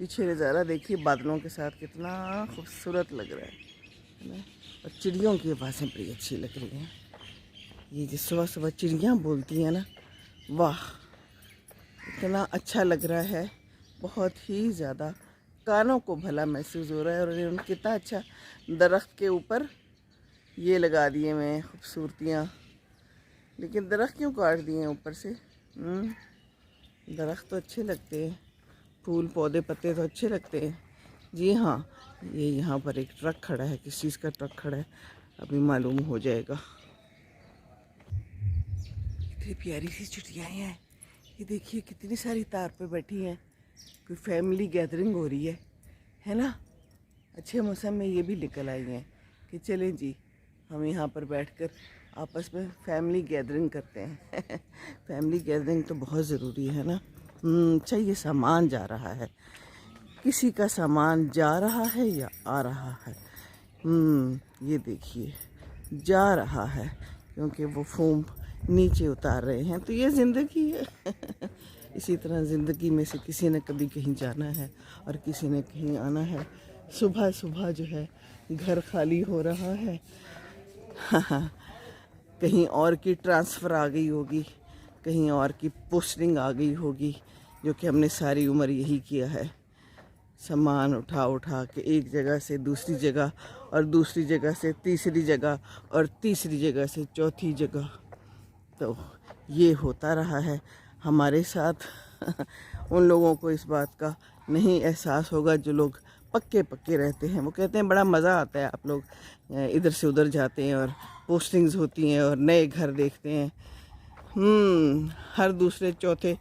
پیچھے نظارہ دیکھیے بادلوں کے ساتھ کتنا خوبصورت لگ رہا ہے نا. اور چڑیوں کی آوازیں بڑی اچھی لگ رہی ہیں. یہ جو صبح صبح چڑیاں بولتی ہیں نا، واہ اتنا اچھا لگ رہا ہے، بہت ہی زیادہ کانوں کو بھلا محسوس ہو رہا ہے. اور انہوں نے کتنا اچھا درخت کے اوپر یہ لگا دیے میں خوبصورتیاں. لیکن درخت کیوں کاٹ دیے ہیں اوپر سے؟ درخت تو اچھے لگتے ہیں، پھول پودے پتے تو اچھے لگتے ہیں. جی ہاں، یہ یہاں پر ایک ٹرک کھڑا ہے، کس چیز کا ٹرک کھڑا ہے ابھی معلوم ہو جائے گا. کتنی پیاری سی چڑیاں ہیں. یہ دیکھیے کتنی ساری تار پہ بیٹھی ہیں. کوئی فیملی گیدرنگ ہو رہی ہے نا. اچھے موسم میں یہ بھی نکل آئی ہیں کہ چلیں جی ہم یہاں پر بیٹھ کر آپس میں فیملی گیدرنگ کرتے ہیں. فیملی گیدرنگ تو بہت ضروری ہے نا. اچھا یہ سامان جا رہا ہے، کسی کا سامان جا رہا ہے یا آ رہا ہے؟ یہ دیکھیے جا رہا ہے کیونکہ وہ فوم نیچے اتار رہے ہیں. تو یہ زندگی ہے. اسی طرح زندگی میں سے کسی نے کبھی کہیں جانا ہے اور کسی نے کہیں آنا ہے. صبح صبح جو ہے گھر خالی ہو رہا ہے. کہیں اور کی ٹرانسفر آ گئی ہوگی، کہیں اور کی پوسٹنگ آ گئی ہوگی، جو کہ ہم نے ساری عمر یہی کیا ہے، سامان اٹھا اٹھا کے ایک جگہ سے دوسری جگہ اور دوسری جگہ سے تیسری جگہ اور تیسری جگہ سے چوتھی جگہ. تو یہ ہوتا رہا ہے ہمارے ساتھ. ان لوگوں کو اس بات کا نہیں احساس ہوگا جو لوگ پکے رہتے ہیں. وہ کہتے ہیں بڑا مزہ آتا ہے، آپ لوگ ادھر سے ادھر جاتے ہیں اور پوسٹنگز ہوتی ہیں اور نئے گھر دیکھتے ہیں. ہر دوسرے چوتھے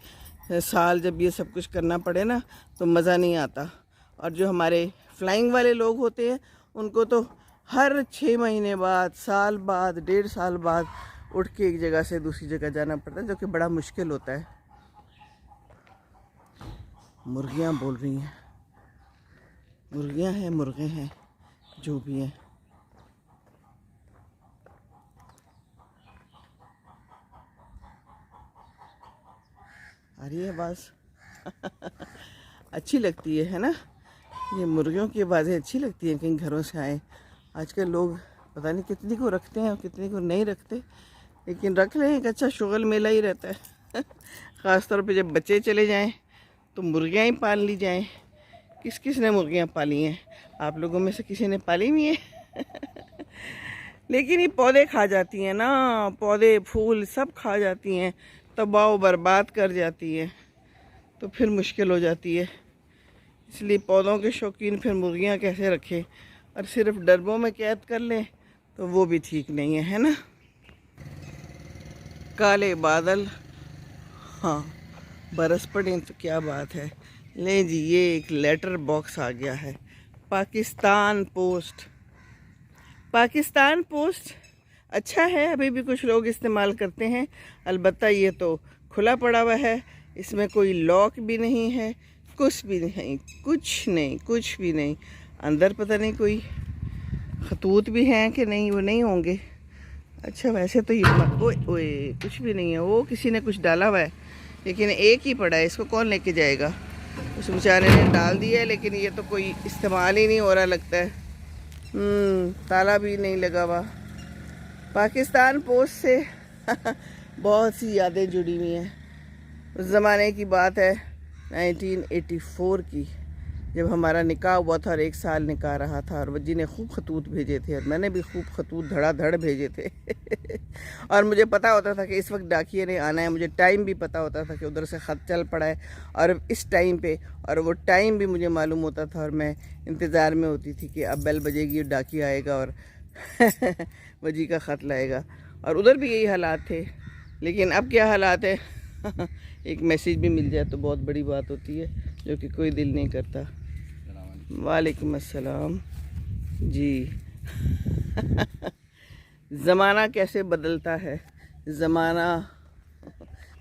سال جب یہ سب کچھ کرنا پڑے نا تو مزہ نہیں آتا. اور جو ہمارے فلائنگ والے لوگ ہوتے ہیں ان کو تو ہر 6 مہینے بعد، سال بعد، 1.5 سال بعد اٹھ کے ایک جگہ سے دوسری جگہ جانا پڑتا ہے، جو کہ بڑا مشکل ہوتا ہے. مرغیاں بول رہی ہیں، مرغیاں ہیں، مرغے ہیں، جو بھی ہیں. آ رہی ہے آواز؟ اچھی لگتی ہے نا. یہ مرغیوں کی آوازیں اچھی لگتی ہیں کہیں گھروں سے آئیں. آج کل لوگ پتہ نہیں کتنی کو رکھتے ہیں اور کتنی کو نہیں رکھتے، لیکن رکھ لیں ایک اچھا شغل میلہ ہی رہتا ہے. خاص طور پہ جب بچے چلے جائیں تو مرغیاں ہی پال لی جائیں. کس کس نے مرغیاں پالی ہیں؟ آپ لوگوں میں سے کسی نے پالی ہوئی ہیں؟ لیکن یہ پودے کھا جاتی ہیں نا، پودے پھول سب کھا جاتی ہیں، تباہ و برباد کر جاتی ہیں، تو پھر مشکل ہو جاتی ہے. اس لیے پودوں کے شوقین پھر مرغیاں کیسے رکھیں اور صرف ڈربوں میں قید کر لیں تو وہ بھی ٹھیک نہیں ہے نا. کالے بادل ہاں برس پڑیں تو کیا بات ہے. لیں جی یہ ایک لیٹر باکس آ گیا ہے، پاکستان پوسٹ. پاکستان پوسٹ اچھا ہے، ابھی بھی کچھ لوگ استعمال کرتے ہیں. البتہ یہ تو کھلا پڑا ہوا ہے، اس میں کوئی لاک بھی نہیں ہے، کچھ بھی نہیں، کچھ بھی نہیں. اندر پتہ نہیں کوئی خطوط بھی ہیں کہ نہیں، وہ نہیں ہوں گے. اچھا ویسے تو یہ کچھ بھی نہیں ہے. وہ کسی نے کچھ ڈالا ہوا ہے لیکن ایک ہی پڑا ہے، اس کو کون لے کے جائے گا؟ اس بیچارے نے ڈال دیا ہے لیکن یہ تو کوئی استعمال ہی نہیں ہو رہا لگتا ہے. تالا بھی نہیں لگا ہوا. پاکستان پوسٹ سے بہت سی یادیں جڑی ہوئی ہیں. اس زمانے کی بات ہے 1984 کی، جب ہمارا نکاح ہوا تھا اور 1 سال نکاح رہا تھا، اور وجی نے خوب خطوط بھیجے تھے اور میں نے بھی خوب خطوط دھڑا دھڑ بھیجے تھے. اور مجھے پتہ ہوتا تھا کہ اس وقت ڈاکیے نے آنا ہے، مجھے ٹائم بھی پتہ ہوتا تھا کہ ادھر سے خط چل پڑا ہے اور اس ٹائم پہ، اور وہ ٹائم بھی مجھے معلوم ہوتا تھا اور میں انتظار میں ہوتی تھی کہ اب بیل بجے گی اور ڈاکیہ آئے گا اور وجی کا خط لائے گا. اور ادھر بھی یہی حالات تھے. لیکن اب کیا حالات ہے؟ ایک میسیج بھی مل جائے تو بہت بڑی بات ہوتی ہے، جو کہ کوئی دل نہیں کرتا. وعلیکم السلام. جی زمانہ کیسے بدلتا ہے،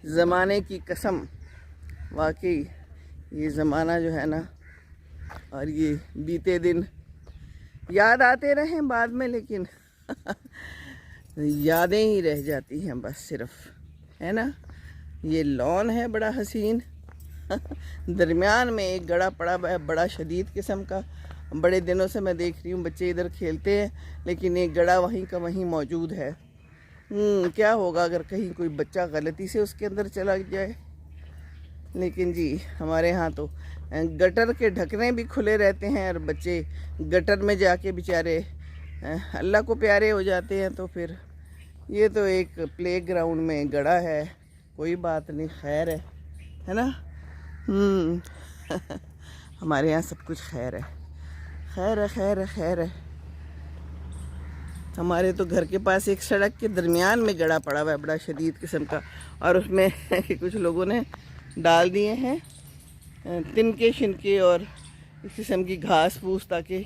زمانے کی قسم. واقعی یہ زمانہ جو ہے نا، اور یہ بیتے دن یاد آتے رہیں بعد میں، لیکن یادیں ہی رہ جاتی ہیں بس صرف، ہے نا. یہ لان ہے بڑا حسین، درمیان میں ایک گڑا پڑا ہوا ہے بڑا شدید قسم کا. بڑے دنوں سے میں دیکھ رہی ہوں بچے ادھر کھیلتے ہیں لیکن ایک گڑا وہیں کا وہیں موجود ہے. کیا ہوگا اگر کہیں کوئی بچہ غلطی سے اس کے اندر چلا جائے. لیکن جی ہمارے ہاں تو گٹر کے ڈھکنے بھی کھلے رہتے ہیں اور بچے گٹر میں جا کے بیچارے اللہ کو پیارے ہو جاتے ہیں. تو پھر یہ تو ایک پلے گراؤنڈ میں گڑا ہے, کوئی بات نہیں, خیر ہے نا. ہمارے یہاں سب کچھ خیر ہے, خیر ہے, خیر ہے, خیر ہے. ہمارے تو گھر کے پاس ایک سڑک کے درمیان میں گڑا پڑا ہوا ہے بڑا شدید قسم کا, اور اس میں کچھ لوگوں نے ڈال دیے ہیں تنکے شنکے اور اس قسم کی گھاس پھوس تاکہ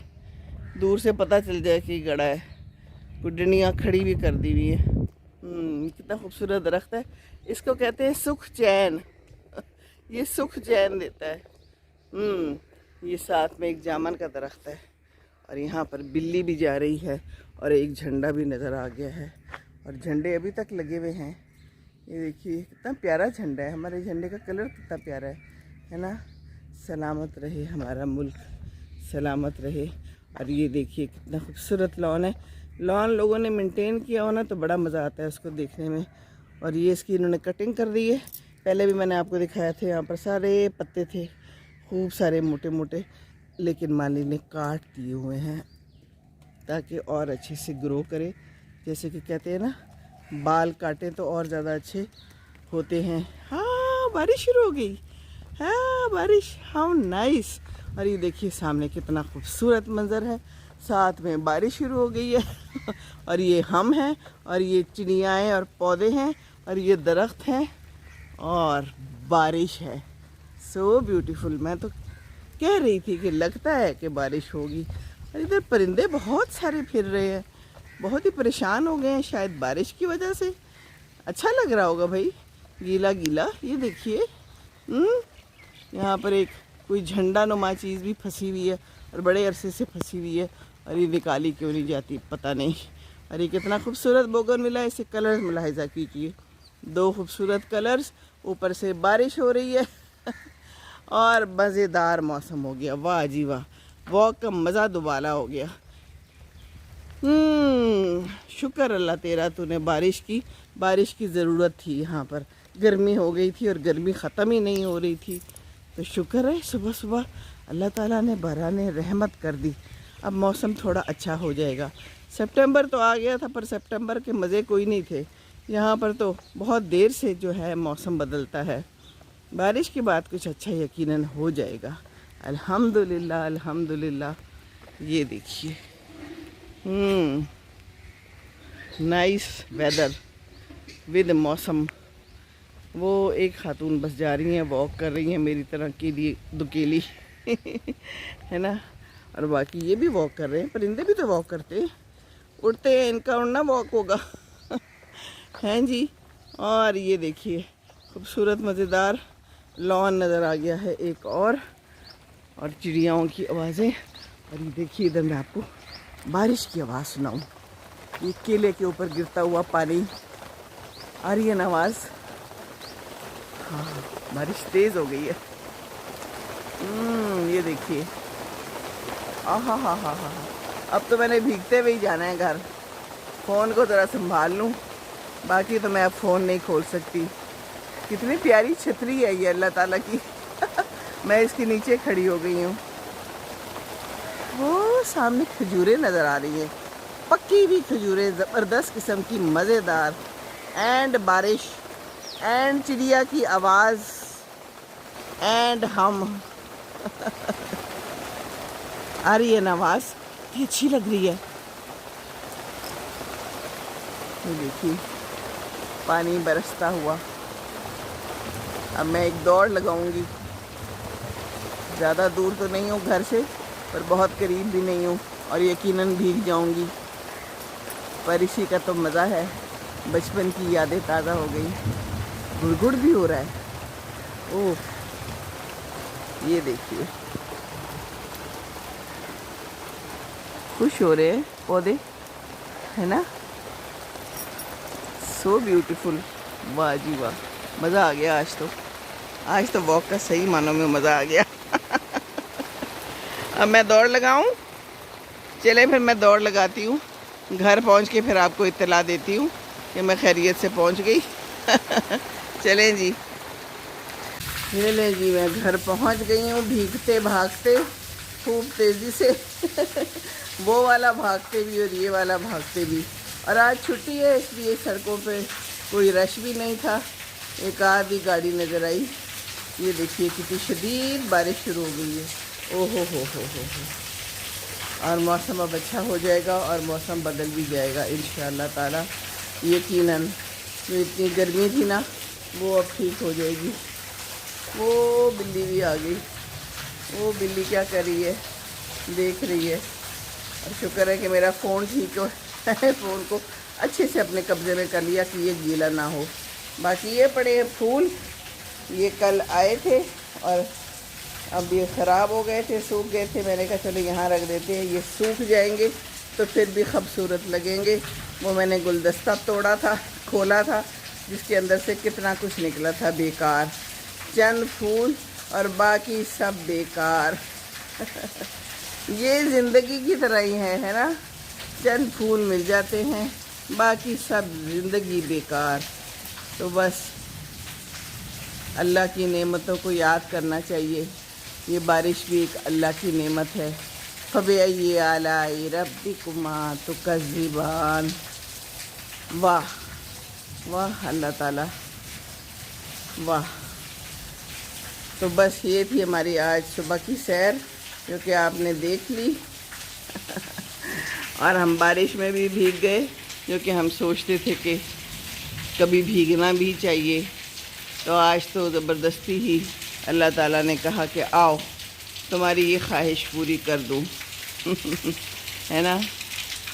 دور سے پتہ چل جائے کہ گڑا ہے. گڈنیاں کھڑی بھی کر دی ہوئی ہیں. کتنا خوبصورت درخت ہے, اس کو کہتے ہیں سکھ چین. یہ سکھ چین دیتا ہے. یہ ساتھ میں ایک جامن کا درخت ہے اور یہاں پر بلی بھی جا رہی ہے اور ایک جھنڈا بھی نظر آ گیا ہے اور جھنڈے ابھی تک لگے ہوئے ہیں. یہ دیکھیے کتنا پیارا جھنڈا ہے, ہمارے جھنڈے کا کلر کتنا پیارا ہے نا. سلامت رہے ہمارا ملک, سلامت رہے. اور یہ دیکھیے کتنا خوبصورت لان ہے. لان لوگوں نے مینٹین کیا ہونا تو بڑا مزہ آتا ہے اس کو دیکھنے میں. اور یہ اس کی انہوں نے کٹنگ کر دی ہے. پہلے بھی میں نے آپ کو دکھایا تھا, یہاں پر سارے پتے تھے خوب سارے موٹے موٹے, لیکن مالی نے کاٹ دیے ہوئے ہیں تاکہ اور اچھے سے گرو کرے. جیسے کہ کہتے ہیں نا بال کاٹیں تو اور زیادہ اچھے ہوتے ہیں. ہاں بارش شروع ہو گئی, ہاں بارش, ہاؤ نائس. اور یہ دیکھیے سامنے کتنا خوبصورت منظر ہے, ساتھ میں بارش شروع ہو گئی ہے اور یہ ہم ہیں اور یہ چڑیاں اور پودے ہیں اور یہ درخت ہیں اور بارش ہے. So beautiful. میں تو کہہ رہی تھی کہ لگتا ہے کہ بارش ہوگی. اور ادھر پرندے بہت سارے پھر رہے ہیں, بہت ہی پریشان ہو گئے ہیں شاید بارش کی وجہ سے. اچھا لگ رہا ہوگا بھائی, گیلا گیلا. یہ دیکھیے یہاں پر ایک کوئی جھنڈا نما چیز بھی پھنسی ہوئی ہے اور بڑے عرصے سے پھنسی ہوئی ہے اور یہ نکالی کیوں نہیں جاتی پتہ نہیں. اور یہ کتنا خوبصورت بوگن ولا, اسے کلر ملاحظہ کیجیے, 2 خوبصورت کلرز, اوپر سے بارش ہو رہی ہے اور مزیدار موسم ہو گیا. واہ جی واہ, واک کا مزہ دوبالا ہو گیا. شکر اللہ تیرا, تو نے بارش کی ضرورت تھی. یہاں پر گرمی ہو گئی تھی اور گرمی ختم ہی نہیں ہو رہی تھی, تو شکر ہے صبح صبح اللہ تعالیٰ نے باران رحمت کر دی. اب موسم تھوڑا اچھا ہو جائے گا. سپٹمبر تو آ گیا تھا پر سپٹمبر کے مزے کوئی نہیں تھے. یہاں پر تو بہت دیر سے جو ہے موسم بدلتا ہے. بارش کے بعد کچھ اچھا یقیناً ہو جائے گا. الحمدللہ الحمدللہ. یہ دیکھیے نائس ویدر ود موسم. وہ ایک خاتون بس جا رہی ہیں, واک کر رہی ہیں میری طرح کی دکیلی ہے نا. اور باقی یہ بھی واک کر رہے ہیں. پرندے بھی تو واک کرتے ہیں, اڑتے ہیں, ان کا اڑنا واک ہوگا ہیں جی. اور یہ دیکھیے خوبصورت مزیدار لان نظر آ گیا ہے ایک اور چڑیاؤں کی آوازیں. اور یہ دیکھیے ادھر میں آپ کو بارش کی آواز سناؤں. یہ کیلے کے اوپر گرتا ہوا پانی, آ رہی ہے نا آواز. ہاں بارش تیز ہو گئی ہے. یہ دیکھیے, ہاں ہاں ہاں ہاں. اب تو میں نے بھیگتے ہوئے ہی جانا ہے گھر. فون کو ذرا سنبھال لوں, باقی تو میں اب فون نہیں کھول سکتی. کتنی پیاری چھتری ہے یہ اللہ تعالیٰ کی. میں اس کے نیچے کھڑی ہو گئی ہوں. وہ سامنے کھجوریں نظر آ رہی ہیں, پکی ہوئی کھجوریں, زبردست قسم کی, مزیدار. اینڈ بارش اینڈ چڑیا کی آواز اینڈ ہم آ رہی ہے نا آواز, یہ اچھی لگ رہی ہے. یہ دیکھیے پانی برستا ہوا. اب میں ایک دوڑ لگاؤں گی. زیادہ دور تو نہیں ہوں گھر سے پر بہت قریب بھی نہیں ہوں, اور یقیناً بھیگ جاؤں گی. پر اسی کا تو مزہ ہے, بچپن کی یادیں تازہ ہو گئی. گڑگڑ بھی ہو رہا ہے. اوہ یہ دیکھیے خوش ہو رہے ہیں پودے, ہے نا. So beautiful. واہ جی واہ, مزہ آ گیا آج تو. آج تو واک کا صحیح معنوں میں مزہ آ گیا. اب میں دوڑ لگاؤں. چلے پھر میں دوڑ لگاتی ہوں. گھر پہنچ کے پھر آپ کو اطلاع دیتی ہوں کہ میں خیریت سے پہنچ گئی. چلیں جی. یہ لیں جی میں گھر پہنچ گئی ہوں بھیگتے بھاگتے خوب تیزی سے. وہ والا بھاگتے بھی اور یہ والا بھاگتے بھی. اور آج چھٹی ہے اس لیے سڑکوں پہ کوئی رش بھی نہیں تھا. ایک آدھی گاڑی نظر آئی. یہ دیکھیے کتنی شدید بارش شروع ہو گئی ہے. او ہو ہو. اور موسم اب اچھا ہو جائے گا اور موسم بدل بھی جائے گا انشاءاللہ تعالیٰ. یقیناً جو اتنی گرمی تھی نا وہ اب ٹھیک ہو جائے گی. وہ بلی بھی آ گئی. وہ بلی کیا کر رہی ہے دیکھ رہی ہے. اور شکر ہے کہ میرا فون ٹھیک ہے. فون کو اچھے سے اپنے قبضے میں کر لیا کہ یہ گیلا نہ ہو. باقی یہ پڑے ہیں پھول. یہ کل آئے تھے اور اب یہ خراب ہو گئے تھے سوکھ گئے تھے. میں نے کہا چلو یہاں رکھ دیتے ہیں. یہ سوکھ جائیں گے تو پھر بھی خوبصورت لگیں گے. وہ میں نے گلدستہ توڑا تھا کھولا تھا جس کے اندر سے کتنا کچھ نکلا تھا بیکار. چند پھول اور باقی سب بیکار. یہ زندگی کی طرح ہی ہے نا. چند پھول مل جاتے ہیں باقی سب زندگی بیکار. تو بس اللہ کی نعمتوں کو یاد کرنا چاہیے. یہ بارش بھی ایک اللہ کی نعمت ہے. فَبِأَيِّ آلَاءِ رَبِّكُمَا تُكَذِّبَانِ. واہ واہ اللہ تعالیٰ واہ. تو بس یہ تھی ہماری آج صبح کی سیر جو کہ آپ نے دیکھ لی. اور ہم بارش میں بھی بھیگ گئے جو کہ ہم سوچتے تھے کہ کبھی بھیگنا بھی چاہیے. تو آج تو زبردستی ہی اللہ تعالیٰ نے کہا کہ آؤ تمہاری یہ خواہش پوری کر دوں. ہے نا.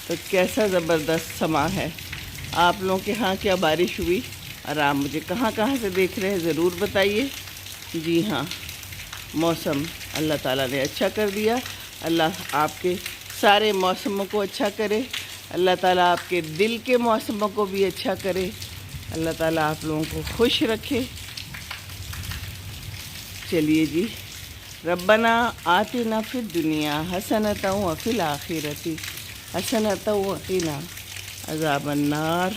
تو کیسا زبردست سما ہے. آپ لوگوں کے ہاں کیا بارش ہوئی اور آپ مجھے کہاں سے دیکھ رہے ہیں ضرور بتائیے. جی ہاں موسم اللہ تعالیٰ نے اچھا کر دیا. اللہ آپ کے سارے موسموں کو اچھا کرے. اللہ تعالیٰ آپ کے دل کے موسموں کو بھی اچھا کرے. اللہ تعالیٰ آپ لوگوں کو خوش رکھے. چلیے جی. ربنا آتنا فی الدنیا حسنۃ وفی الآخرۃ حسنۃ وقنا عذاب النار.